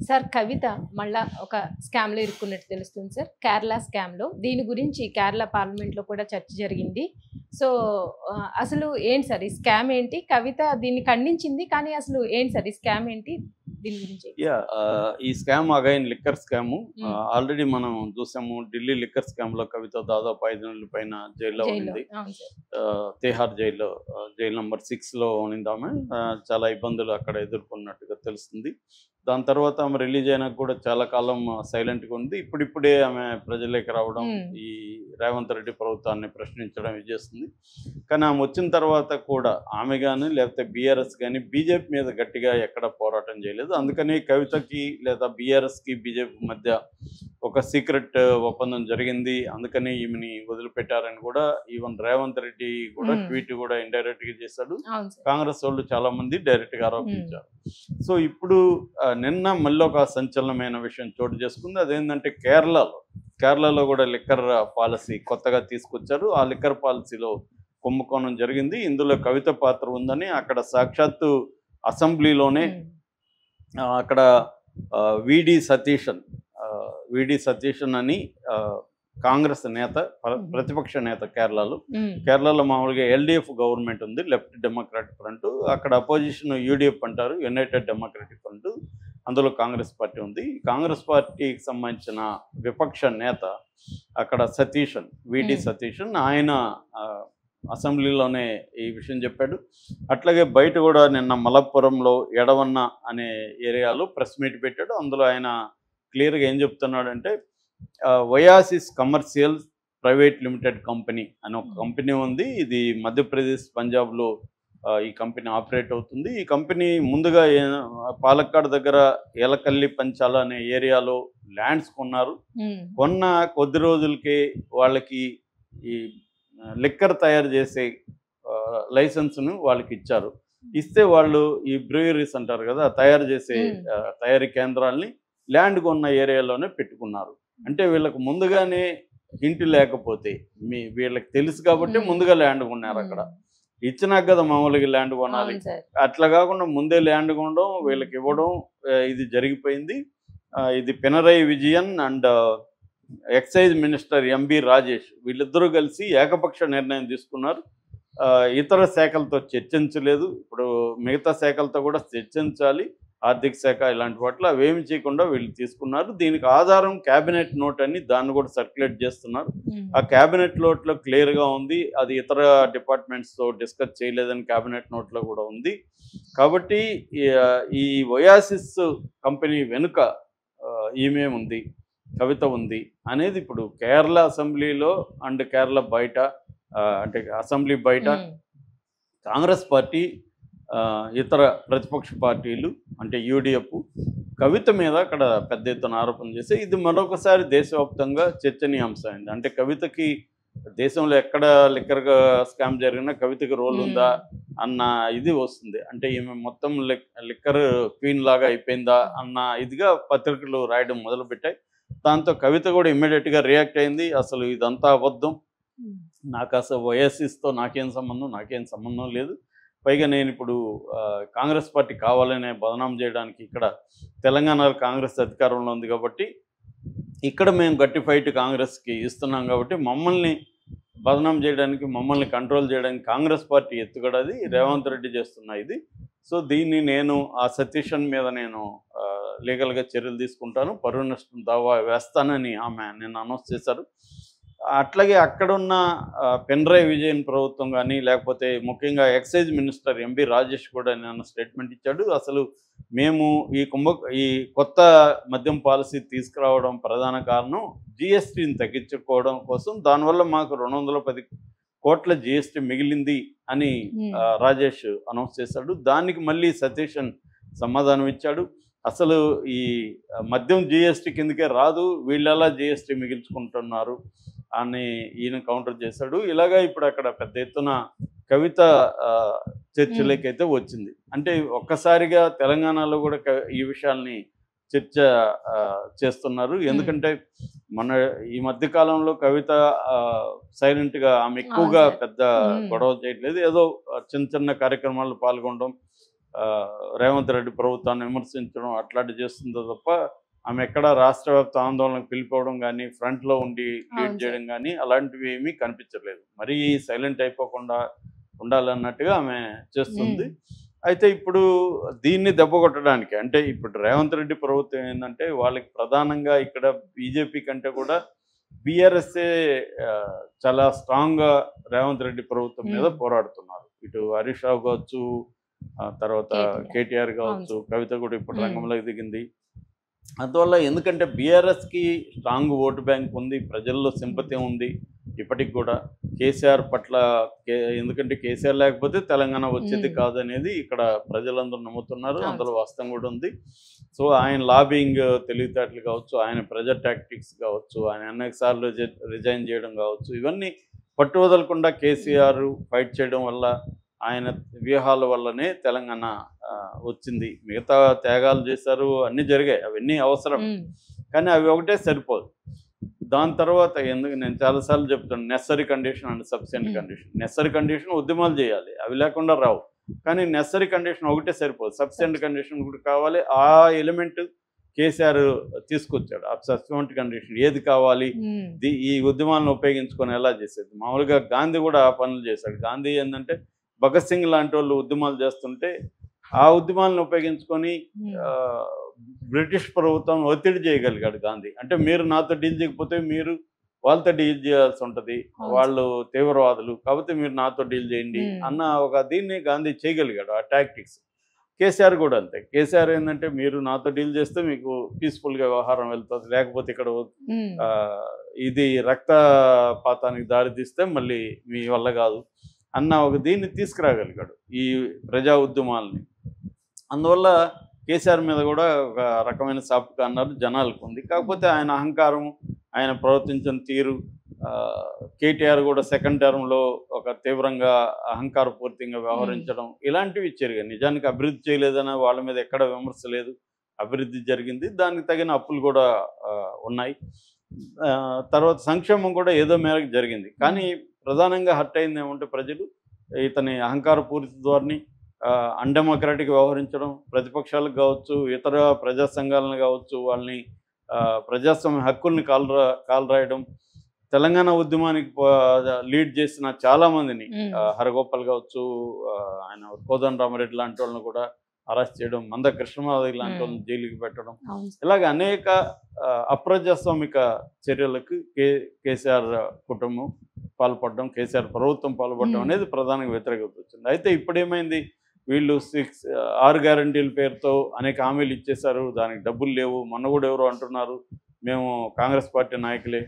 Sir కవిత మళ్ళా ఒక స్కామ్‌లో ఇరుక్కున్నట్టు తెలుస్తుంది సార్. కేరళ స్కామ్‌లో. దీని గురించి కేరళ పార్లమెంట్‌లో కూడా చర్చ జరిగింది. సో, అసలు ఏంటి సార్ ఈ స్కామ్ ఏంటి? కవిత దీన్ని ఖండించింది. కానీ అసలు ఏంటి సార్ ఈ స్కామ్ ఏంటి? దీని గురించి. ఈ స్కామ్ అగైన్ లిక్కర్ స్కాము. హ్మ్. ఆల్రెడీ మనం చూసాము ఢిల్లీ లిక్కర్ స్కామ్‌లో కవిత దాదాపు 5 నెలల పైన జైల్లో జైల్లో. ఉండింది. అవును సార్. తిహార్ జైల్లో జైలు నంబర్ 6లో ఉన్నిందామె. చాలా ఇబ్బందులు అక్కడ ఎదుర్కొన్నట్టుగా తెలుస్తుంది. దాని తర్వాత ఆమె రిలీజ్ అయినాక కూడా చాలా కాలం సైలెంట్‌గా ఉంది. ఇప్పుడిప్పుడే ఆమె ప్రజల్లోకి రావడం, హ్మ్. ఈ రేవంత్ రెడ్డి ప్రభుత్వాన్ని ప్రశ్నించడం ఇది చేస్తుంది. కానీ ఆమె వచ్చిన తర్వాత కూడా ఆమె గాని, లేకపోతే బీఆర్ఎస్ గాని బీజేపీ మీద గట్టిగా ఎక్కడ పోరాటం చేయలేదు. అందుకని కవితకి లేదా బీఆర్ఎస్‌కి బీజేపీ మధ్య ఒక సీక్రెట్ ఒప్పందం జరిగింది. అందుకని ఈమెని వదిలిపెట్టారని కూడా ఈవెన్ రేవంత్ రెడ్డి కూడా ట్వీట్ కూడా ఇండైరెక్ట్‌గా చేశాడు. అవును సార్. కాంగ్రెస్ వాళ్ళు చాలా మంది డైరెక్ట్‌గా ఆరోపించారు. సో ఇప్పుడు నిన్న మళ్ళీ ఒక సంచలనమైన విషయం చోటు చేసుకుంది. అదేంటంటే కేరళలో కూడా లిక్కర్ పాలసీ కొత్తగా తీసుకొచ్చారు. ఆ లిక్కర్ పాలసీలో కుంభకోణం జరిగింది. ఇందులో కవిత పాత్ర ఉందని అక్కడ సాక్షాత్తు అసెంబ్లీలోనే అక్కడ విడి సతీషన్ అని కాంగ్రెస్ నేత, ప్రతిపక్ష నేత కేరళలో మామూలుగా ఎల్డిఎఫ్ గవర్నమెంట్ ఉంది, లెఫ్ట్ డెమోక్రాటిక్ ఫ్రంట్. అక్కడ అపోజిషన్ యూడిఎఫ్ అంటారు, యునైటెడ్ డెమోక్రాటిక్ ఫ్రంట్. అందులో కాంగ్రెస్ పార్టీ ఉంది. కాంగ్రెస్ పార్టీకి సంబంధించిన విపక్ష నేత అక్కడ విడి సతీషన్, ఆయన అసెంబ్లీలోనే ఈ విషయం చెప్పాడు. అట్లాగే బయట కూడా నిన్న మలప్పురంలో ఎడవన్న అనే ఏరియాలో ప్రెస్ మీట్ పెట్టాడు. అందులో ఆయన క్లియర్గా ఏం చెప్తున్నాడంటే, oasis commercial private limited company అని ఒక కంపెనీ ఉంది. ఇది మధ్యప్రదేశ్, పంజాబ్లో ఈ కంపెనీ ఆపరేట్ అవుతుంది. ఈ కంపెనీ ముందుగా పాలక్కాడ్ దగ్గర ఎలకల్లి పంచాల అనే ఏరియాలో ల్యాండ్స్ కొన్నారు. కొన్న కొద్ది రోజులకే వాళ్ళకి ఈ లిక్కర్ తయారు చేసే లైసెన్స్ను వాళ్ళకి ఇచ్చారు. ఇస్తే వాళ్ళు ఈ బ్రూయరీస్ అంటారు కదా, తయారు చేసే తయారీ కేంద్రాలని ల్యాండ్ కొన్న ఏరియాలోనే పెట్టుకున్నారు. అంటే వీళ్ళకు ముందుగానే హింట్ లేకపోతే వీళ్ళకి తెలుసు కాబట్టి ముందుగా ల్యాండ్ కొన్నారు. అక్కడ ఇచ్చినాక కదా మామూలుగా ల్యాండ్ కొనాలి. అట్లా కాకుండా ముందే ల్యాండ్ కొనడం, వీళ్ళకి ఇవ్వడం ఇది జరిగిపోయింది. ఇది Pinarayi Vijayan and excise minister MB Rajesh వీళ్ళిద్దరూ కలిసి ఏకపక్ష నిర్ణయం తీసుకున్నారు. ఇతర శాఖలతో చర్చించలేదు. ఇప్పుడు మిగతా శాఖలతో కూడా చర్చించాలి, ఆర్థిక శాఖ ఇలాంటి వాటిలో అవేమి చేయకుండా వీళ్ళు తీసుకున్నారు. దీనికి ఆధారం క్యాబినెట్ నోట్ అని దాన్ని కూడా సర్క్యులేట్ చేస్తున్నారు. ఆ క్యాబినెట్ నోట్లో క్లియర్గా ఉంది, అది ఇతర డిపార్ట్మెంట్స్తో డిస్కస్ చేయలేదని క్యాబినెట్ నోట్లో కూడా ఉంది. కాబట్టి ఈ ఒయాసిస్ కంపెనీ వెనుక ఈమె ఉంది, కవిత ఉంది అనేది ఇప్పుడు కేరళ అసెంబ్లీలో అండ్ కేరళ బయట, అంటే అసెంబ్లీ బయట కాంగ్రెస్ పార్టీ, ఇతర ప్రతిపక్ష పార్టీలు అంటే యూడిఎఫ్ కవిత మీద అక్కడ పెద్ద ఎత్తున ఆరోపణ చేసి ఇది మరొకసారి దేశవ్యాప్తంగా చర్చనీయాంశం అయింది. అంటే కవితకి దేశంలో ఎక్కడ లిక్కర్ స్కామ్ జరిగినా కవితకి రోల్ ఉందా అన్న ఇది వస్తుంది. అంటే ఈమె మొత్తం లిక్కర్ క్వీన్ లాగా అయిపోయిందా అన్న ఇదిగా పత్రికలు రాయడం మొదలుపెట్టాయి. దాంతో కవిత కూడా ఇమ్మీడియట్గా రియాక్ట్ అయింది. అసలు ఇదంతా అబద్ధం, నాకు అసలు ఓఎస్ఎస్తో నాకేం సంబంధం లేదు. పైగా నేను ఇప్పుడు కాంగ్రెస్ పార్టీ కావాలనే బదనాం చేయడానికి, ఇక్కడ తెలంగాణలో కాంగ్రెస్ అధికారంలో ఉంది కాబట్టి ఇక్కడ మేము గట్టి ఫైట్ కాంగ్రెస్కి ఇస్తున్నాం కాబట్టి మమ్మల్ని బదనాం చేయడానికి, మమ్మల్ని కంట్రోల్ చేయడానికి కాంగ్రెస్ పార్టీ ఎత్తుగడది, రేవంత్ రెడ్డి చేస్తున్న ఇది. సో దీన్ని నేను ఆ సతీషన్ మీద నేను లీగల్గా చర్యలు తీసుకుంటాను, పరువు నష్టం దావా వేస్తానని ఆమె నిన్న అనౌన్స్ చేశారు. అట్లాగే అక్కడున్న పినరయి విజయన్ ప్రభుత్వం కానీ, లేకపోతే ముఖ్యంగా ఎక్సైజ్ మినిస్టర్ ఎంబి రాజేష్ కూడా నిన్న స్టేట్మెంట్ ఇచ్చాడు. అసలు మేము ఈ కొత్త మద్యం పాలసీ తీసుకురావడం ప్రధాన కారణం జిఎస్టీని తగ్గించుకోవడం కోసం, దానివల్ల మాకు 210 కోట్ల జిఎస్టీ మిగిలింది అని రాజేష్ అనౌన్స్ చేశాడు. దానికి మళ్ళీ సతీషన్ సమాధానం ఇచ్చాడు. అసలు ఈ మద్యం జిఎస్టీ కిందకే రాదు, వీళ్ళెలా జిఎస్టీ మిగిల్చుకుంటున్నారు అని ఈయన కౌంటర్ చేశాడు. ఇలాగా ఇప్పుడు అక్కడ పెద్ద ఎత్తున కవిత చర్చలకైతే వచ్చింది. అంటే ఒక్కసారిగా తెలంగాణలో కూడా ఈ విషయాల్ని చర్చ చేస్తున్నారు. ఎందుకంటే ఈ మధ్య కాలంలో కవిత సైలెంట్గా, ఆమె ఎక్కువగా పెద్ద గొడవ చేయట్లేదు, ఏదో చిన్న చిన్న కార్యక్రమాల్లో పాల్గొనడం, రేవంత్ రెడ్డి ప్రభుత్వాన్ని విమర్శించడం అట్లాంటివి చేస్తుందో తప్ప ఆమె ఎక్కడ రాష్ట్ర వ్యాప్త ఆందోళనకు పిలిపోవడం కానీ ఫ్రంట్లో ఉండి లీడ్ అవును సార్. చేయడం కానీ అలాంటివి ఏమీ కనిపించలేదు. మరీ సైలెంట్ అయిపోకుండా ఉండాలన్నట్టుగా ఆమె చేస్తుంది. అయితే ఇప్పుడు దీన్ని దెబ్బ కొట్టడానికి అంటే ఇప్పుడు రేవంత్ రెడ్డి ప్రభుత్వం ఏంటంటే వాళ్ళకి ప్రధానంగా ఇక్కడ బీజేపీ కంటే కూడా బీఆర్ఎస్ఏ చాలా స్ట్రాంగ్గా రేవంత్ రెడ్డి ప్రభుత్వం మీద పోరాడుతున్నారు. ఇటు హరీష్ రావు కావచ్చు, తర్వాత కేటీఆర్ కావచ్చు, కవిత కూడా ఇప్పుడు రంగంలోకి దిగింది. అందువల్ల ఎందుకంటే బీఆర్ఎస్కి స్ట్రాంగ్ ఓటు బ్యాంక్ ఉంది, ప్రజల్లో సింపతి ఉంది ఇప్పటికి కూడా కేసీఆర్ పట్ల. ఎందుకంటే కేసీఆర్ లేకపోతే తెలంగాణ వచ్చేది కాదనేది ఇక్కడ ప్రజలందరూ నమ్ముతున్నారు. అందులో వాస్తవం కూడా ఉంది. సో ఆయన లాబింగ్ తెలివితేటలు కావచ్చు, ఆయన ప్రెజర్ టాక్టిక్స్ కావచ్చు, ఆయన అనేక సార్లు రిజైన్ చేయడం కావచ్చు, ఇవన్నీ పట్టు వదలకుండా కేసీఆర్ ఫైట్ చేయడం వల్ల, ఆయన వ్యూహాల వల్లనే తెలంగాణ వచ్చింది. మిగతా త్యాగాలు చేశారు, అన్నీ జరిగాయి, అవన్నీ అవసరం, కానీ అవి ఒకటే సరిపోదు. దాని తర్వాత ఎందుకు నేను చాలాసార్లు చెప్తాను, necessary condition and sufficient condition. Necessary condition ఉద్యమాలు చేయాలి, అవి లేకుండా రావు. కానీ నెసరీ కండిషన్ ఒకటే సరిపోదు, సఫిషియెంట్ కండిషన్ కూడా కావాలి. ఆ ఎలిమెంట్ కేసీఆర్ తీసుకొచ్చాడు. ఆ సఫిషియెంట్ కండిషన్ ఏది కావాలి, ఈ ఉద్యమాలను ఉపయోగించుకొని ఎలా చేసేది. మామూలుగా గాంధీ కూడా ఆ పనులు చేశాడు. గాంధీ ఏంటంటే భగత్ సింగ్ లాంటి వాళ్ళు ఉద్యమాలు చేస్తుంటే ఆ ఉద్యమాలను ఉపయోగించుకొని బ్రిటిష్ ప్రభుత్వం ఒత్తిడి చేయగలిగాడు గాంధీ. అంటే మీరు నాతో డీల్ చేయకపోతే మీరు వాళ్ళతో డీల్ చేయాల్సి ఉంటుంది, వాళ్ళు తీవ్రవాదులు కాబట్టి మీరు నాతో డీల్ చేయండి అన్న ఒక దీన్ని గాంధీ చేయగలిగాడు, ఆ టాక్టిక్స్. కేసీఆర్ కూడా అంతే. కేసీఆర్ ఏంటంటే మీరు నాతో డీల్ చేస్తే మీకు పీస్ఫుల్గా వ్యవహారం వెళ్తుంది, లేకపోతే ఇక్కడ ఇది రక్తపాతానికి దారితీస్తే మళ్ళీ మీ వల్ల కాదు అన్న ఒక దీన్ని తీసుకురాగలిగాడు ఈ ప్రజా ఉద్యమాలని. అందువల్ల కేసీఆర్ మీద కూడా ఒక రకమైన సాఫ్ట్ కార్నర్ జనాలకు ఉంది. కాకపోతే ఆయన అహంకారం, ఆయన ప్రవర్తించిన తీరు, కేటీఆర్ కూడా సెకండ్ టర్మ్లో ఒక తీవ్రంగా అహంకారపూర్తిగా వ్యవహరించడం, ఇలాంటివి ఇచ్చారు. నిజానికి అభివృద్ధి చేయలేదన్న వాళ్ళ మీద ఎక్కడ విమర్శ లేదు, అభివృద్ధి జరిగింది, దానికి తగిన అప్పులు కూడా ఉన్నాయి. తర్వాత సంక్షేమం కూడా ఏదో మేరకు జరిగింది. కానీ ప్రధానంగా హర్ట్ అయింది ఏమంటే ప్రజలు ఇతని అహంకారపూరిత ధోరణి, అన్డెమోక్రాటిక్ వ్యవహరించడం, ప్రతిపక్షాలకు కావచ్చు, ఇతర ప్రజా సంఘాలను కావచ్చు, వాళ్ళని ప్రజాస్వామ్య హక్కుల్ని కాలరాయడం, తెలంగాణ ఉద్యమానికి లీడ్ చేసిన చాలామందిని, హరగోపాల్ కావచ్చు, ఆయన కోదండరామరెడ్డి లాంటి వాళ్ళని కూడా అరెస్ట్ చేయడం, మంద కృష్ణమాధవి లాంటి వాళ్ళని జైలుకి పెట్టడం, ఇలాగ అనేక అప్రజాస్వామిక చర్యలకు కేసీఆర్ కుటుంబం పాల్పడడం, కేసీఆర్ ప్రభుత్వం పాల్పడడం అనేది ప్రధానంగా వ్యతిరేకత వచ్చింది. అయితే ఇప్పుడేమైంది, వీళ్ళు 6 గ్యారంటీల పేరుతో అనేక హామీలు ఇచ్చేశారు, దానికి డబ్బులు లేవు. మొన్న కూడా ఎవరో అంటున్నారు, మేము కాంగ్రెస్ పార్టీ నాయకులే